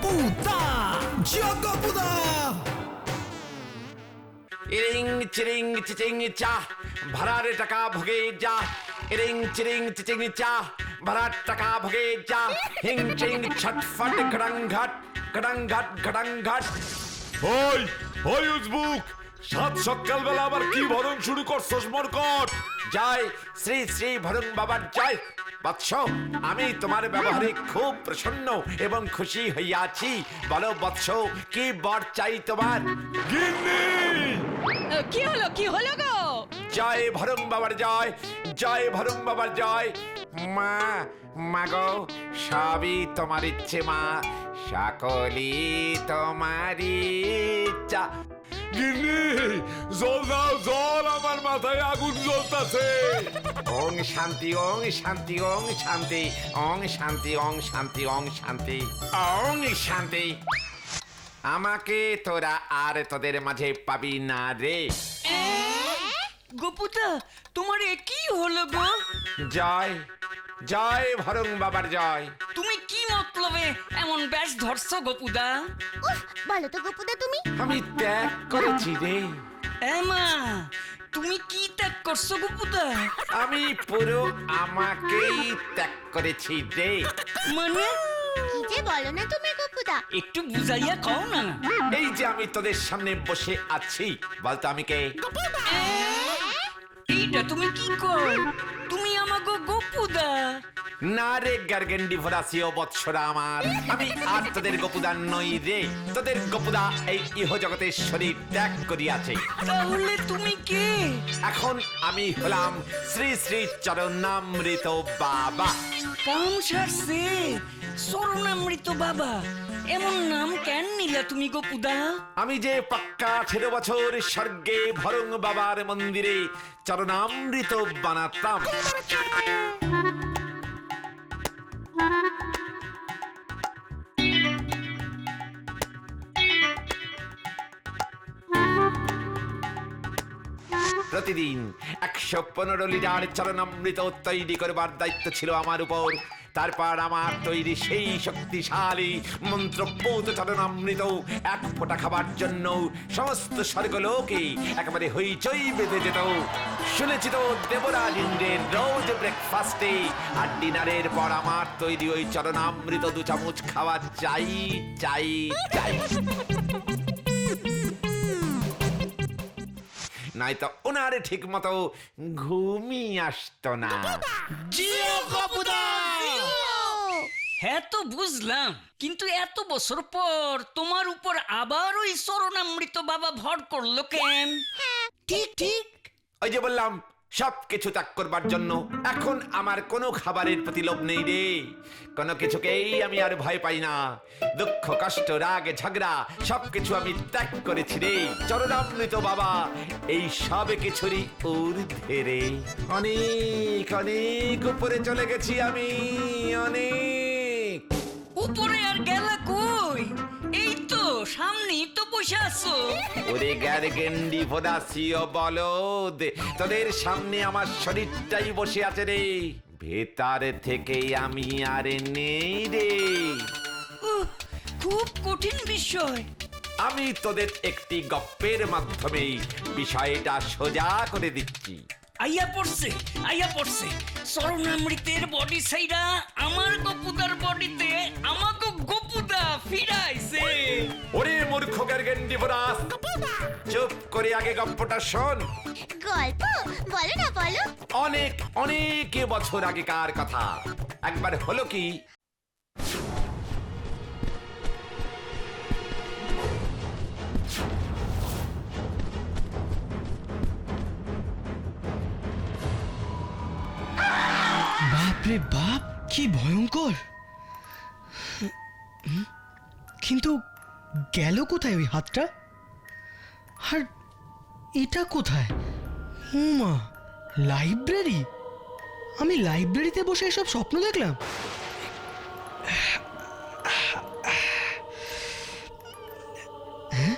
গপুদা, জিও গপুদা। ইরিং চিরিং চিচিং চা, ভাড়ার টাকা ভগে যা। ইরিং চিরিং চিচিং চা, ভাড়ার টাকা ভগে যা। হিং চিং ছটফট ঘটং ঘট, ঘটং ঘট ঘটং ঘট। ওই ওই উজবুক, সাত সকালবেলা আবার কি ভরণ শুরু করছস মরকট? জয় শ্রী শ্রী ভরুং বাবার জয়। বৎস, আমি তোমার ব্যবহারে খুব প্রসন্ন এবং খুশি হইয়াছি। বলো বৎস, কি বর চাই তোমার? গিন্নি! কি হলো গো? জয় ভরুং বাবার জয়, জয় ভরুং বাবার জয়। মা, মাগো, সবই তোমার ইচ্ছে মা, সকলই তোমার ইচ্ছা। গিন্নি, জল দাও জল, আমার মাথায় আগুন জ্বলতাছে। ওং শান্তি, ওং শান্তি, ওং শান্তি, ওং শান্তি, ওং শান্তি, ওং শান্তি, ওং শান্তি। আমাকে তোরা আর তোদের মাঝে পাবি না রে। গোপুদা, তোমার এ কি হলো গো? জয় জয় ভরুং বাবার জয়। তুমি কি মতলবে এমন ব্যাস ধরছো গোপুদা? উফ, বলো তো গপুদা তুমি। আমি ত্যাগ করেছি রে। এমা, তুমি কি ত্যাগ করছো গোপুদা? আমি পুরো আমাকেই ত্যাগ করেছি রে। মানে কি যে বলো না তুমি গপুদা। একটু বুঝাইয়া কও না। এই যে আমি তোদের সামনে বসে আছি, বলতো আমি কে? এইটা তুমি কি কর? তুমি আমাকে গোপুদা। না রে গার্গেন্ডি ভরাসিও বৎসরা আমার, আমি আর তোদের গোপুদা নই রে। তোদের গোপুদা এই ইহ জগতের শরীর ত্যাগ করিয়াছে। তাহলে তুমি কে? এখন আমি হলাম শ্রী শ্রী চরণামৃত বাবা। কাম সারছে শরণামৃত বাবা। এমন নাম কেন নিলা তুমি গোপুদা? আমি যে পাক্কা 18 বছর স্বর্গে ভরুং বাবার মন্দিরে চরণামৃত বানাতাম। প্রতিদিন 115 লিটার চরণামৃত তৈরি করবার দায়িত্ব ছিল আমার উপর। তারপর আমার তৈরি সেই শক্তিশালী মন্ত্রপূত চরণামৃত এক ফোঁটা খাবার জন্য সমস্ত স্বর্গলোকে একেবারে হইচই বেঁধে যেত। শুনেছি তো দেবরাজ ইন্দ্রের রোজ ব্রেকফাস্টে আর ডিনারের পর আমার তৈরি ওই চরণামৃত 2 চামচ খাওয়া চাই চাই চাই, নয়তো ওনারে ঠিক মতো ঘুমই আসতো না। হ্যাঁ তো বুঝলাম, কিন্তু এত বছর পর তোমার উপর আবার ওই শরণামৃত বাবা ভর করলো কেন? ঠিক ঠিক, ওই যে বললাম সবকিছু ত্যাগ করবার জন্য। এখন আমার কোনো খাবারের প্রতি লোভ নেই রে, কোনো কিছুকেই আমি আর ভয় পাই না। দুঃখ কষ্ট রাগ ঝগড়া সবকিছু আমি ত্যাগ করেছি রে। চরণামৃত বাবা এই সব কিছুরই ঊর্ধ্বে রে। অনেক অনেক উপরে চলে গেছি আমি, অনেক উপরে। আর গেলা কই? এই তো সামনেই তো বসে আছো। ওরে গার্গেন্ডি ভোদাসিও বলদ, তোদের সামনে আমার শরীরটাই বসে আছে রে, ভেতর থেকে আমি আর নেই রে। উহ, খুব কঠিন বিষয়। আমি তোদের একটি গপ্পের মাধ্যমে বিষয়টা সোজা করে দিচ্ছি। আইয়া পড়ছে শরণামৃতের বডি সাইডা আমার গোপুদার বডিতে আমাকে গোপুদা ফিরাইছে। ওরে মূর্খ গার্গেন্ডি ভোদাস, চুপ করে আগে গপ্পটা শোন। গল্প বলো না বলো। অনেক অনেক বছর আগেকার কথা। একবার হলো কি, বাপরে বাপ, কি ভয়ঙ্কর! কিন্তু গেল কোথায় ওই হাতটা? আর এটা কোথায়? মা, লাইব্রেরি! আমি লাইব্রেরিতে বসে এসব স্বপ্ন দেখলাম। হ্যাঁ,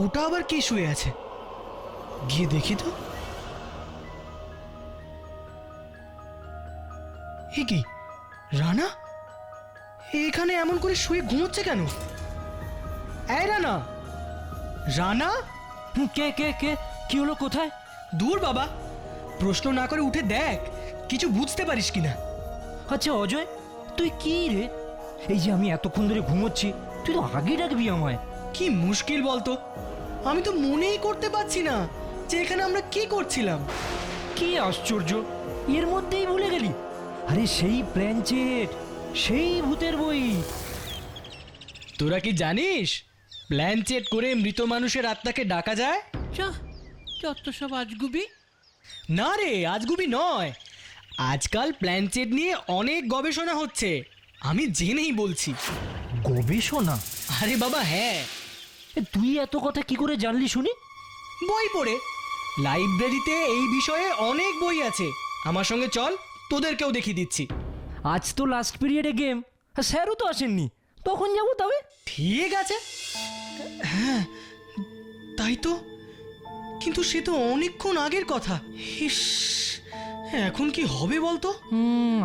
ওটা আবার কে শুয়ে আছে? গিয়ে দেখি তো। এ কি, রানা? এখানে এমন করে শুয়ে ঘুমোচ্ছে কেন? এই রানা, রানা, কে কে কে কি হলো, কোথায়? দূর বাবা, প্রশ্ন না করে উঠে দেখ কিছু বুঝতে পারিস কিনা। আচ্ছা অজয়, তুই কি রে? এই যে আমি এতক্ষণ ধরে ঘুমোচ্ছি, তুই তো আগে ডাকবি আমায়। কি মুশকিল বলতো, আমি তো মনেই করতে পারছি না যে এখানে আমরা কি করছিলাম। কি আশ্চর্য, এর মধ্যেই ভুলে গেলি? আরে সেই প্ল্যানচেট, সেই ভূতের বই। তোরা কি জানিস প্ল্যানচেট করে মৃত মানুষের আত্মাকে ডাকা যায়? যত সব আজগুবি। না রে, আজগুবি নয়, আজকাল প্ল্যানচেট নিয়ে অনেক গবেষণা হচ্ছে, আমি জেনেই বলছি। গবেষণা? আরে বাবা হ্যাঁ। তুই এত কথা কি করে জানলি শুনি? বই পড়ে, লাইব্রেরিতে এই বিষয়ে অনেক বই আছে, আমার সঙ্গে চল, তোদেরকেও দেখিয়ে দিচ্ছি। আজ তো লাস্ট পিরিয়ডে গেম, স্যারও তো আসেননি, তখন যাবো তবে। ঠিক আছে, হ্যাঁ তাই তো, কিন্তু সে তো অনেকক্ষণ আগের কথা। ইস, এখন কি হবে বলতো?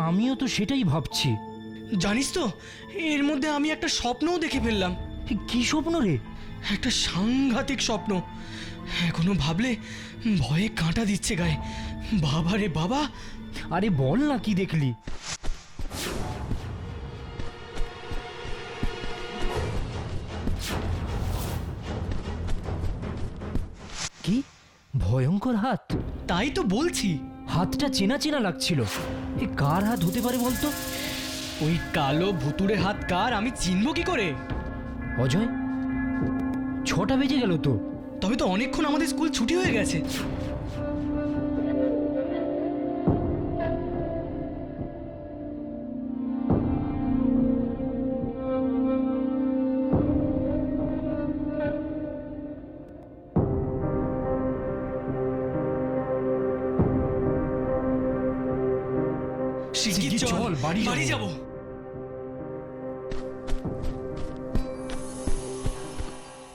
আমিও তো সেটাই ভাবছি। জানিস তো, এর মধ্যে আমি একটা স্বপ্নও দেখে ফেললাম। কি স্বপ্ন রে? একটা সাংঘাতিক স্বপ্ন, এখনো ভাবলে ভয়ে কাঁটা দিচ্ছে গায়ে। বাবা রে বাবা। আরে বল না, কি দেখলি? কি ভয়ঙ্কর হাত! তাই তো বলছি, হাতটা চেনা চেনা লাগছিল। এ কার হাত হতে পারে বলতো? ওই কালো ভুতুড়ে হাত কার আমি চিনব কি করে? অজয়, 6টা বেজে গেল তো। তবে তো অনেকক্ষণ আমাদের স্কুল ছুটি হয়ে গেছে। শিগগির চল, বাড়ি যাব।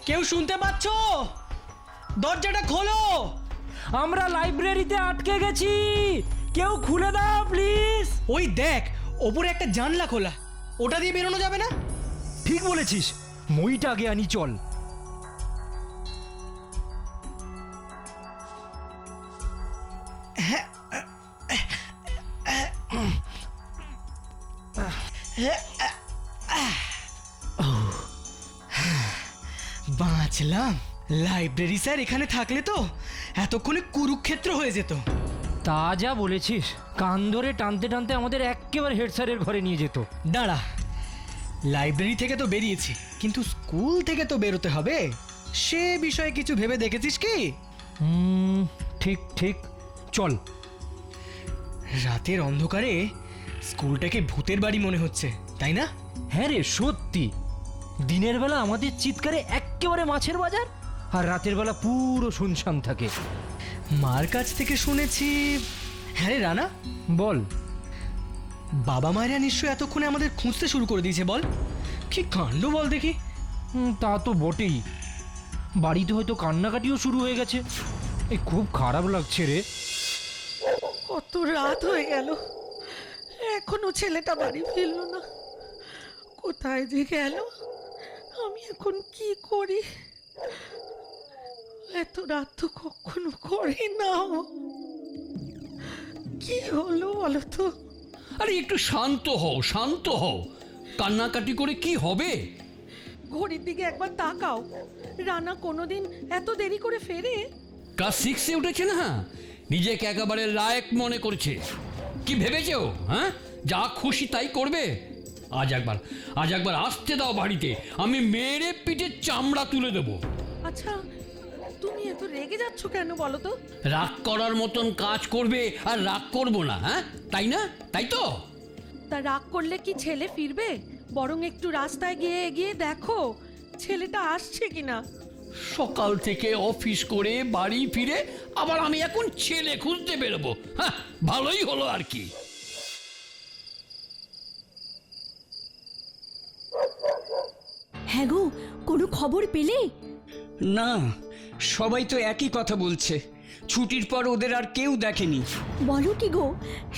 কেউ শুনতে পাচ্ছ? দরজাটা খোলো। আমরা লাইব্রেরিতে আটকে গেছি, কেউ খুলে দাও প্লিজ। ওই দেখ, ওপরে একটা জানলা খোলা, ওটা দিয়ে বেরোনো যাবে না? ঠিক বলেছিস, মইটা আগে আনি চল। বাঁচলাম। লাইব্রেরি স্যার এখানে থাকলে তো এতক্ষণে কুরুক্ষেত্র হয়ে যেত। তা যা বলেছিস, কান ধরে টানতে টানতে আমাদের একেবারে হেড স্যারের ঘরে নিয়ে যেত। দাঁড়া, লাইব্রেরি থেকে তো বেরিয়েছি, কিন্তু স্কুল থেকে তো বেরোতে হবে, সে বিষয়ে কিছু ভেবে দেখেছিস কি? ঠিক ঠিক, চল। রাতের অন্ধকারে স্কুলটাকে ভূতের বাড়ি মনে হচ্ছে, তাই না? হ্যাঁ রে, সত্যি। দিনের বেলা আমাদের চিৎকারে একেবারে মাছের বাজার, আর রাতের বেলা পুরো শুনশান থাকে। মার কাছ থেকে শুনেছি। হ্যাঁ রে রানা, বল। বাবা মায়েরা নিশ্চয়ই এতক্ষণে আমাদের খুঁজতে শুরু করে দিয়েছে। বল কি কাণ্ড, বল দেখি। তা তো বটেই, বাড়িতে হয়তো কান্নাকাটিও শুরু হয়ে গেছে। এই খুব খারাপ লাগছে রে। কত রাত হয়ে গেল, এখনো ছেলেটা বাড়ি ফিরলো না। কোথায় যে গেল, আমি এখন কি করি? এত রাত তো কখনো করি না। কি হলো বলো তো? আরে একটু শান্ত হও, শান্ত হও, কান্নাকাটি করে কি হবে? ঘড়ির দিকে একবার তাকাও, রানা কোনোদিন এত দেরি করে ফেরে? ক্লাস 6-এ উঠেছে না, নিজেকে একেবারে লায়ক মনে করছে। কি ভেবেছো? হ্যাঁ, যা খুশি তাই করবে। আজ একবার আসতে দাও বাড়িতে, আমি মেরে পিঠে চামড়া তুলে দেবো। আচ্ছা, তুমি এত রেগে যাচ্ছ কেন বলো তো? রাগ করার মতন কাজ করবে আর রাগ করবো না, হ্যাঁ তাই না? তাই তো? তা রাগ করলে কি ছেলে ফিরবে? বরং একটু রাস্তায় গিয়ে এগিয়ে দেখো ছেলেটা আসছে কিনা। সকাল থেকে অফিস করে বাড়ি ফিরে আবার আমি এখন ছেলে খুঁজতে বেরোবো? হ্যাঁ, ভালোই হলো আর কি। হ্যাঁ গো, কোনো খবর পেলে? না, সবাই তো একই কথা বলছে, ছুটির পর ওদের আর কেউ দেখেনি। বলো কি গো,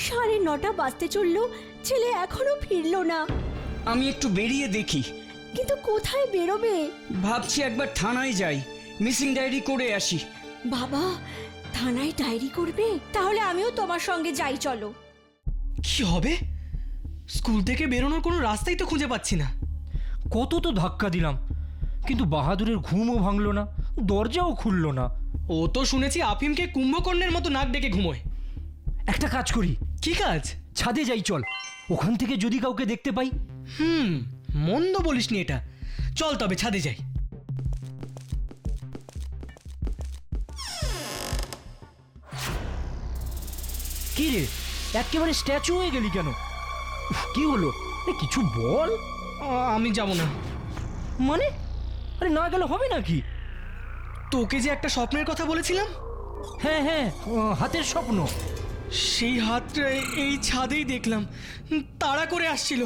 9:30 বাজতে চললো, ছেলে এখনো ফিরলো না। আমি একটু বেরিয়ে দেখি। কিন্তু কোথায় বেরোবে? ভাবছি একবার থানায় যাই, মিসিং ডায়েরি করে আসি। বাবা, থানায় ডায়েরি করবে? তাহলে আমিও তোমার সঙ্গে যাই, চলো। কি হবে? স্কুল থেকে বেরোনোর কোনো রাস্তাই তো খুঁজে পাচ্ছি না। কত তো ধাক্কা দিলাম, কিন্তু বাহাদুরের ঘুমও ভাঙলো না, দরজাও খুললো না। ও তো শুনেছি আফিমকে কুম্ভকর্ণের মতো নাক ডেকে ঘুমোয়। একটা কাজ করি, কি কাজ? ছাদে যাই চল, ওখান থেকে যদি কাউকে দেখতে পাই। মন্দ বলিসনি এটা, চল তবে ছাদে যাই। কি রে, একেবারে স্ট্যাচু হয়ে গেলি কেন? উফ, কি হলো? কিছু বল। আমি যাব না। মানে? আরে না গেলে হবে নাকি? তোকে যে একটা স্বপ্নের কথা বলেছিলাম, হ্যাঁ হ্যাঁ, হাতের স্বপ্ন। সেই হাতটা এই ছাদেই দেখলাম, তাড়া করে আসছিল।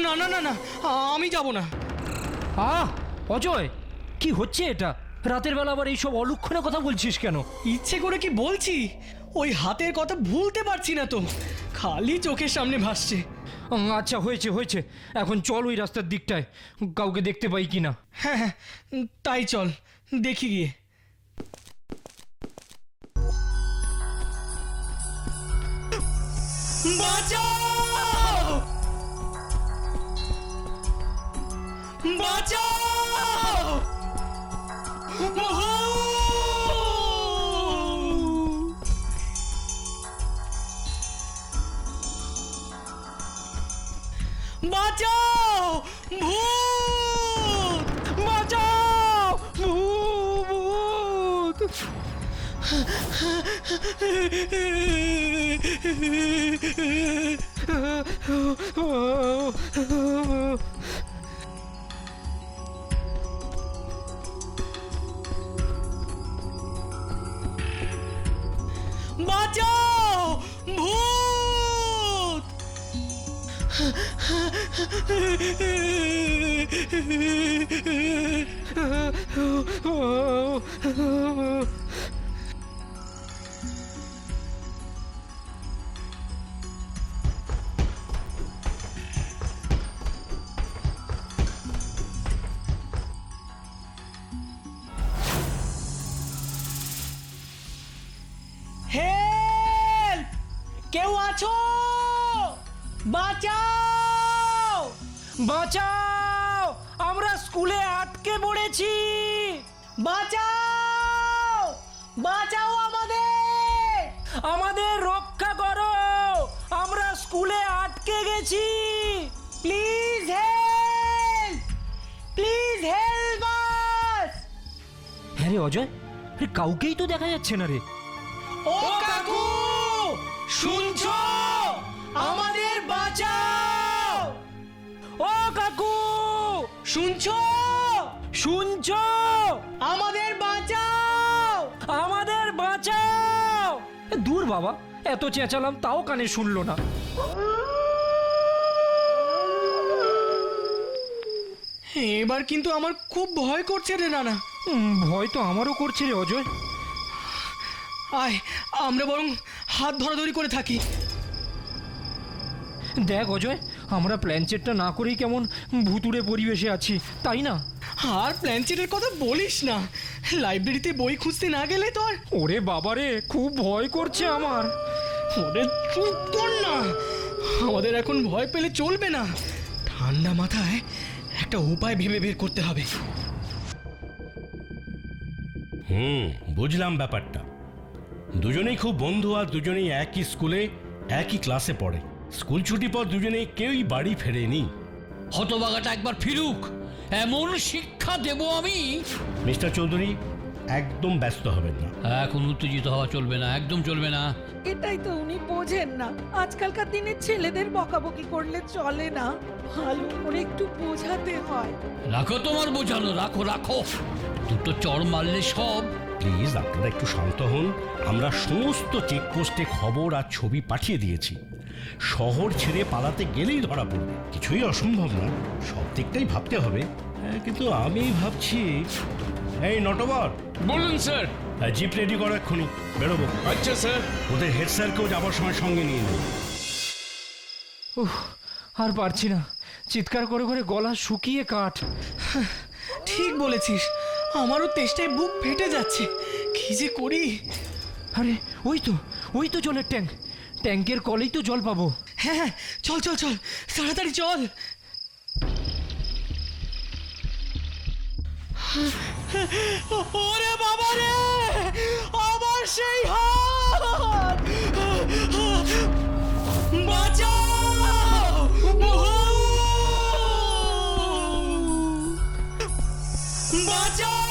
না না না না, আমি যাব না। আহ অজয়, কি হচ্ছে এটা? রাতের বেলা আবার এইসব অলক্ষণে কথা বলছিস কেন? ইচ্ছে করে কি বলছি, ওই হাতের কথা ভুলতে পারছি না তো, খালি চোখের সামনে ভাসছে। আচ্ছা হয়েছে হয়েছে, এখন চল ওই রাস্তার দিকটায়, কাউকে দেখতে পাই কিনা। হ্যাঁ হ্যাঁ, তাই চল দেখি গিয়ে। বাঁচাও! বাঁচাও! বাঁচাও! ভূত! বাঁচাও! ভূত! বাঁচাও! ভূত! হেল্প! কেউ আছো? বাঁচাও! বাঁচাও, আমরা স্কুলে আটকে পড়েছি। বাঁচাও! বাঁচাও আমাদের! আমাদের রক্ষা করো, আমরা স্কুলে আটকে গেছি। Please help! Please help us! হ্যাঁ রে অজয়, আরে কাউকেই তো দেখা যাচ্ছে না রে। ও কাকু, শুনছো? আমাদের বাঁচাও! ও কাকু, শুনছো? শুনছো? আমাদের বাঁচাও! আমাদের বাঁচাও! দূর বাবা, এত চেঁচালাম তাও কানে শুনলো না। এবার কিন্তু আমার খুব ভয় করছে রে নানা। ভয় তো আমারও করছে রে অজয়। আয়, আমরা বরং হাত ধরাধরি করে থাকি। দেখ অজয়, আমরা প্ল্যানচেটটা না করেই কেমন ভুতুড়ে পরিবেশে আছি, তাই না? আর প্ল্যানচেটের কথা বলিস না, লাইব্রেরিতে বই খুঁজতে না গেলে তো আর। ওরে বাবারে, খুব ভয় করছে আমার। ওরে চুপ কর না, আমাদের এখন ভয় পেলে চলবে না। ঠান্ডা মাথায় একটা উপায় ভেবে বের করতে হবে। বুঝলাম ব্যাপারটা। দুজনেই খুব বন্ধু, আর দুজনেই একই স্কুলে একই ক্লাসে পড়ে। স্কুল ছুটি পর দুজনেই কেউই বাড়ি ফেরেনি। হতবাগাটা একবার ফিরুক, এমন শিক্ষা দেব আমি। মিস্টার চৌধুরী, একদম ব্যস্ত হবেন না। এখন উত্তেজিত হওয়া চলবে না, একদম চলবে না। এটাই তো উনি বোঝেন না, আজকালকার দিনে ছেলেদের বকাবকি করলে চলে না, ভালো করে একটু বোঝাতে হয়। রাখো তোমার বোঝানো, রাখো রাখো, দুটো চড় মারলে সব। প্লিজ আপনারা একটু শান্ত হন। আমরা সমস্ত চেকপোস্টে খবর আর ছবি পাঠিয়ে দিয়েছি। শহর ছেড়ে পালাতে গেলেই ধরা পড়বে, কিছুই অসম্ভব না। সব দিকটাই ভাবতে হবে। কিন্তু আমি ভাবছি, এই নটবর, বলুন স্যার। জিপ রেডি করো, এক্ষুনি বেরোবো। আচ্ছা স্যার। ওদের হেড স্যারকেও যাবার সময় সঙ্গে নিয়ে নেব। উফ, আর পারছি না, চিৎকার করে করে গলা শুকিয়ে কাঠ। ঠিক বলেছিস, আমারও তেষ্টায় বুক ফেটে যাচ্ছে। কি যে করি। আরে ওই তো জলের ট্যাঙ্ক, ট্যাঙ্কের কলেই তো জল পাবো। হ্যাঁ হ্যাঁ, চল চল চল, তাড়াতাড়ি চল। ওরে বাবা রে, আবার সেই হাত! বাঁচাও! বাঁচাও!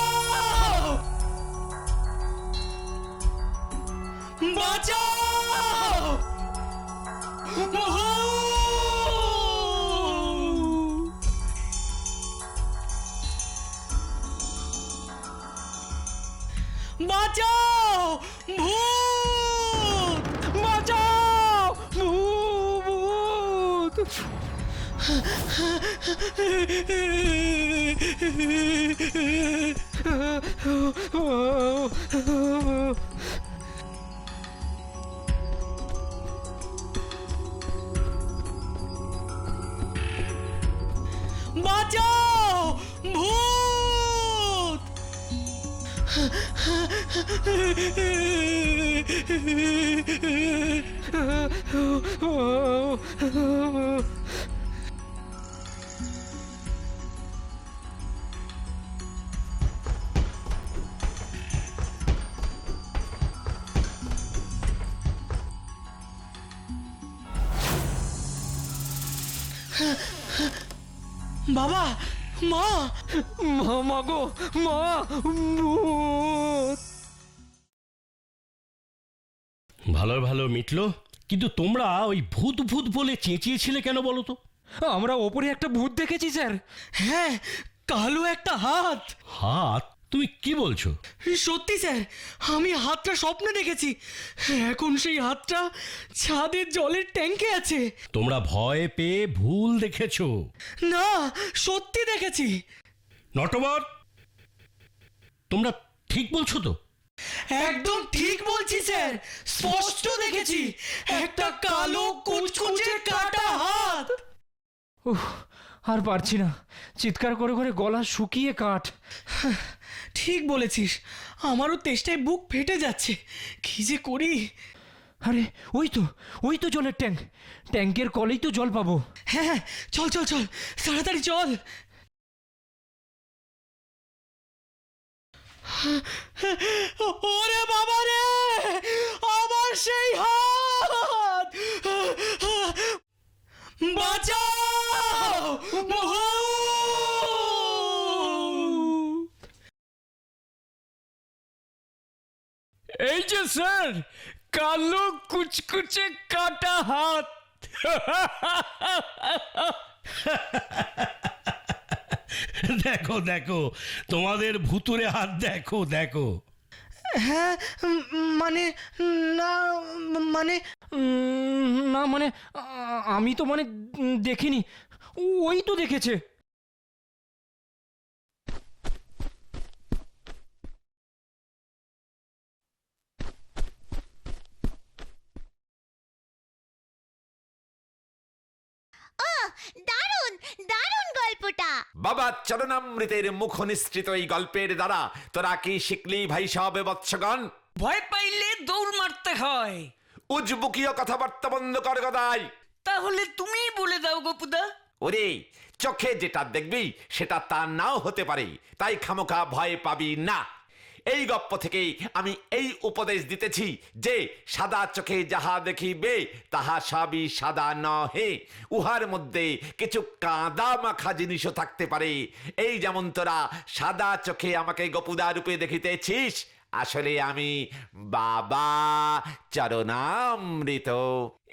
বাঁচাও! বাঁচাও! ভূত! বাঁচাও! ভূত! বাঁচাও! ভূত! বাবা, মা, মা গো, মা! ভূত! ভালো ভালো মিটলো, কিন্তু তোমরা ওই ভূত ভূত বলে চেঁচিয়েছিলে কেন বলো তো? আমরা ওপরে একটা ভূত দেখেছি স্যার। হ্যাঁ, কালো একটা হাত। হাত? তুমি কি বলছো? সত্যি স্যার, আমি হাতটা স্বপ্নে দেখেছি। এখন সেই হাতটা ছাদের জলের ট্যাঙ্কে আছে। তোমরা ভয় পেয়ে ভুল দেখেছো। না, সত্যি দেখেছি। নটবর, তোমরা ঠিক বলছো তো? একদম ঠিক বলছি স্যার, স্পষ্ট দেখেছি একটা কালো কুচকুচে কাটা হাত। উফ, আর পারছি না, চিৎকার করে করে গলা শুকিয়ে কাঠ। ঠিক বলেছিস, আমারও তেষ্টায় বুক ফেটে যাচ্ছে। কি যে করি। আরে ওই তো জলের ট্যাঙ্ক, ট্যাঙ্কের কলেই তো জল পাবো। হ্যাঁ হ্যাঁ, চল চল চল, তাড়াতাড়ি চল। ওরে বাবা রে, আবার সেই হাত! বাঁচাও! এই যে স্যার, কালো কুচকুচে কাটা হাত। দেখো দেখো, তোমাদের ভুতুরে হাত দেখো দেখো। হ্যাঁ, মানে না, মানে না মানে আমি তো মানে দেখিনি, ওই তো দেখেছে। দারুণ দারুণ গল্পটা। বাবা চরণামৃতের মুখ নিঃসৃত এই গল্পের দ্বারা তোরা কি শিখলি ভাই সবে বৎসগণ? ভয় পাইলে দৌড় মারতে হয়। উজবুকীয় কথাবার্তা বন্ধ কর গদাই। তাহলে তুমিই বলে দাও গোপুদা। ওরে, চোখে যেটা দেখবি সেটা তা নাও হতে পারে, তাই খামোখা ভয় পাবি না। এই গপ্প থেকে আমি এই উপদেশ দিতেছি যে সাদা চোখে যাহা দেখিবে তাহা সবই সাদা নহে, উহার মধ্যে কিছু কাঁদা মাখা জিনিসও থাকতে পারে। এই যেমন তোরা সাদা চোখে আমাকে গোপুদা রূপে দেখিতেছিস, আসলে আমি বাবা চরণামৃত।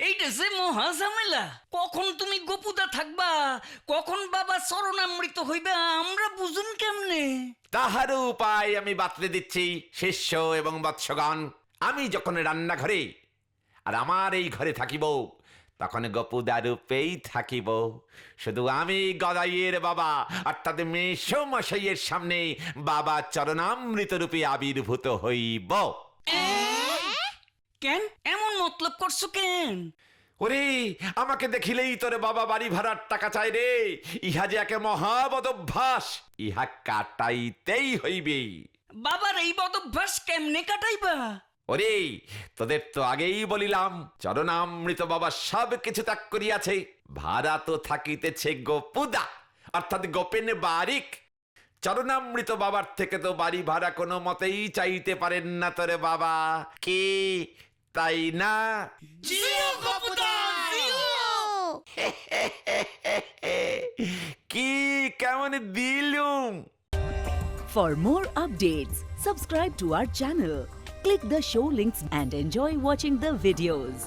এইটা যে মহা ঝামেলা। কখন তুমি গোপুদা থাকবা, কখন বাবা শরণামৃত হইবা, আমরা বুঝুন কেমনে? তাহারও উপায় আমি বাতলে দিচ্ছি শিষ্য এবং বৎসগণ। আমি যখন রান্নাঘরে আর আমার এই ঘরে থাকিব, তখন গোপুদা রূপেই থাকিব। শুধু আমি গদাইয়ের বাবা অর্থাৎ মেসমশাইয়ের সামনে বাবা চরণামৃত রূপে আবির্ভূত হইব। কেন এমন মতলব করছো কেন? ওরে আমাকে দেখিলেই তোরে বাবা বাড়ি ভাড়ার টাকা চাই রে। ইহা যে একে মহাবদ অভ্যাস, ইহা কাটাইতেই হইবে। বাবার এই বদভ্যাস কেমনে কাটাইবা? ওরে তোদের তো আগেই বলিলাম, চরণামৃত বাবা সব কিছু ত্যাগ করিয়াছে, ভাড়া তো থাকিতেছে গোপুদা অর্থাৎ গোপেন বারিক। চরণামৃত বাবার থেকে তো বাড়ি ভাড়া কোনো মতেই চাইতে পারেন না তোরে বাবা, কি তাই না? কি কেমন দিলুম? For more updates, subscribe to our channel, click the show links and enjoy watching the videos.